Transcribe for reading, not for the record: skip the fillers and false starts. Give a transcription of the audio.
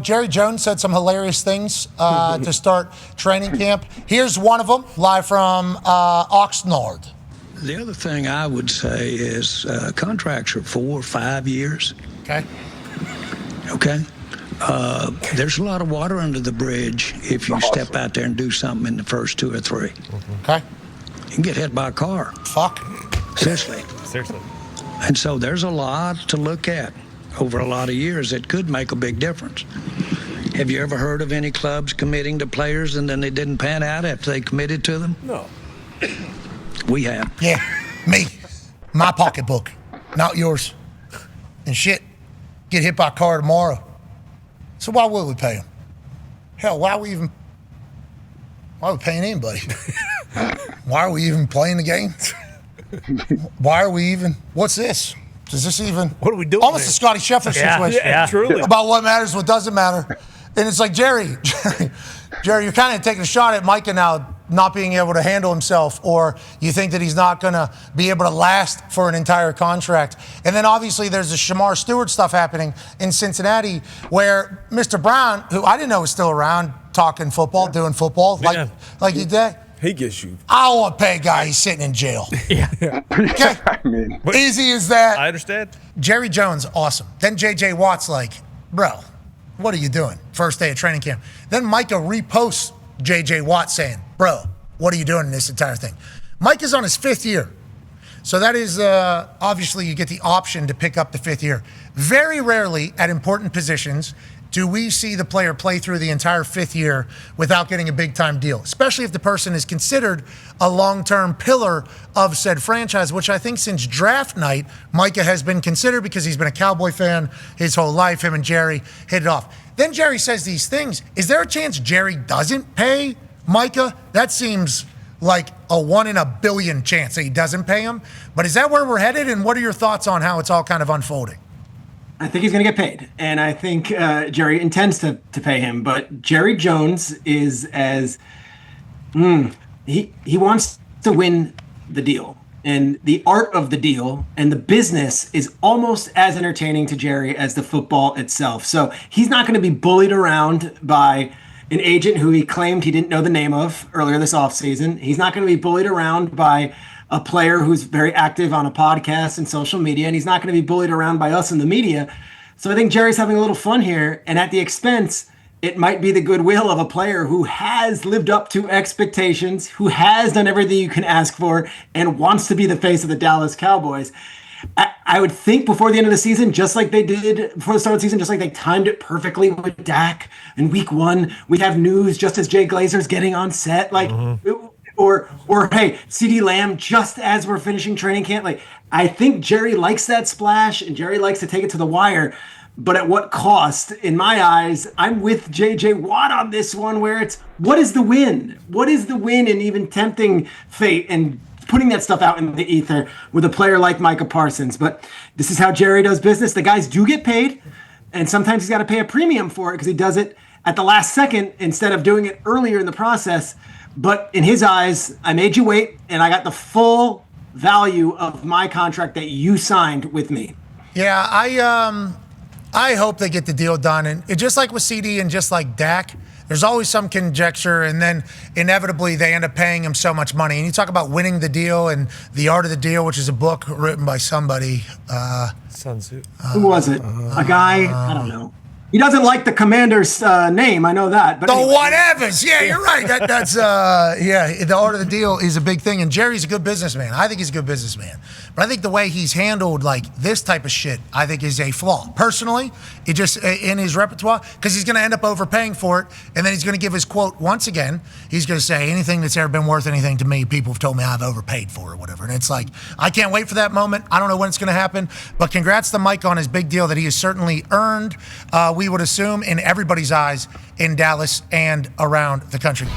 Jerry Jones said some hilarious things to start training camp. Here's one of them, live from Oxnard. The other thing I would say is contracts are 4 or 5 years. Okay. Okay. There's a lot of water under the bridge if you step out there and do something in the first 2 or 3. Okay. You can get hit by a car. Fuck. Seriously. And so there's a lot to look at over a lot of years that could make a big difference. Have you ever heard of any clubs committing to players and then they didn't pan out after they committed to them? No. We have. Yeah, me. My pocketbook, not yours. And shit, get hit by a car tomorrow. So why would we pay him? Hell, why are we paying anybody? Why are we even playing the game? Why are we even, what's this? Does this even? What are we doing? Almost a Scotty Scheffler situation. Yeah, truly. About what matters, what doesn't matter. And it's like, Jerry, you're kind of taking a shot at Micah now not being able to handle himself, or you think that he's not going to be able to last for an entire contract. And then obviously there's the Shamar Stewart stuff happening in Cincinnati where Mr. Brown, who I didn't know was still around, talking football, doing football, like you did. He gets you. I don't want to pay a guy who's sitting in jail. Yeah. Okay? I mean, Easy as that. I understand. Jerry Jones, awesome. Then J.J. Watt's like, bro, what are you doing? First day of training camp. Then Micah reposts J.J. Watt saying, bro, what are you doing in this entire thing? Micah's on his 5th year. So that is, obviously, you get the option to pick up the 5th year. Very rarely at important positions do we see the player play through the entire 5th year without getting a big-time deal, especially if the person is considered a long-term pillar of said franchise, which I think since draft night, Micah has been considered because he's been a Cowboy fan his whole life. Him and Jerry hit it off. Then Jerry says these things. Is there a chance Jerry doesn't pay Micah? That seems like a 1 in a billion chance that he doesn't pay him. But is that where we're headed? And what are your thoughts on how it's all kind of unfolding? I think he's going to get paid, and I think Jerry intends to pay him. But Jerry Jones is he wants to win the deal, and the art of the deal and the business is almost as entertaining to Jerry as the football itself. So he's not going to be bullied around by an agent who he claimed he didn't know the name of earlier this offseason. He's not going to be bullied around by a player who's very active on a podcast and social media, and he's not going to be bullied around by us in the media. So I think Jerry's having a little fun here, and at the expense, it might be the goodwill of a player who has lived up to expectations, who has done everything you can ask for, and wants to be the face of the Dallas Cowboys. I would think before the end of the season, just like they did before the start of the season, just like they timed it perfectly with Dak in week 1, we'd have news just as Jay Glazer's getting on set. Like, Or hey, CeeDee Lamb, just as we're finishing training camp. Like, I think Jerry likes that splash, and Jerry likes to take it to the wire. But at what cost? In my eyes, I'm with J.J. Watt on this one, where it's, what is the win? What is the win in even tempting fate and putting that stuff out in the ether with a player like Micah Parsons? But this is how Jerry does business. The guys do get paid, and sometimes he's got to pay a premium for it because he does it at the last second instead of doing it earlier in the process. But in his eyes, I made you wait, and I got the full value of my contract that you signed with me. Yeah, I hope they get the deal done. And just like with CD and just like Dak, there's always some conjecture, and then inevitably they end up paying him so much money. And you talk about winning the deal and The Art of the Deal, which is a book written by somebody. Sun Tzu. Who was it? A guy? I don't know. He doesn't like the commander's name. I know that. But the anyway. whatevers. Yeah, you're right. That's the Art of the Deal is a big thing. And Jerry's a good businessman. I think he's a good businessman. But I think the way he's handled like this type of shit, I think is a flaw. Personally, it just in his repertoire, because he's going to end up overpaying for it. And then he's going to give his quote once again. He's going to say, anything that's ever been worth anything to me, people have told me I've overpaid for or whatever. And it's like, I can't wait for that moment. I don't know when it's going to happen. But congrats to Mike on his big deal that he has certainly earned. We would assume in everybody's eyes in Dallas and around the country.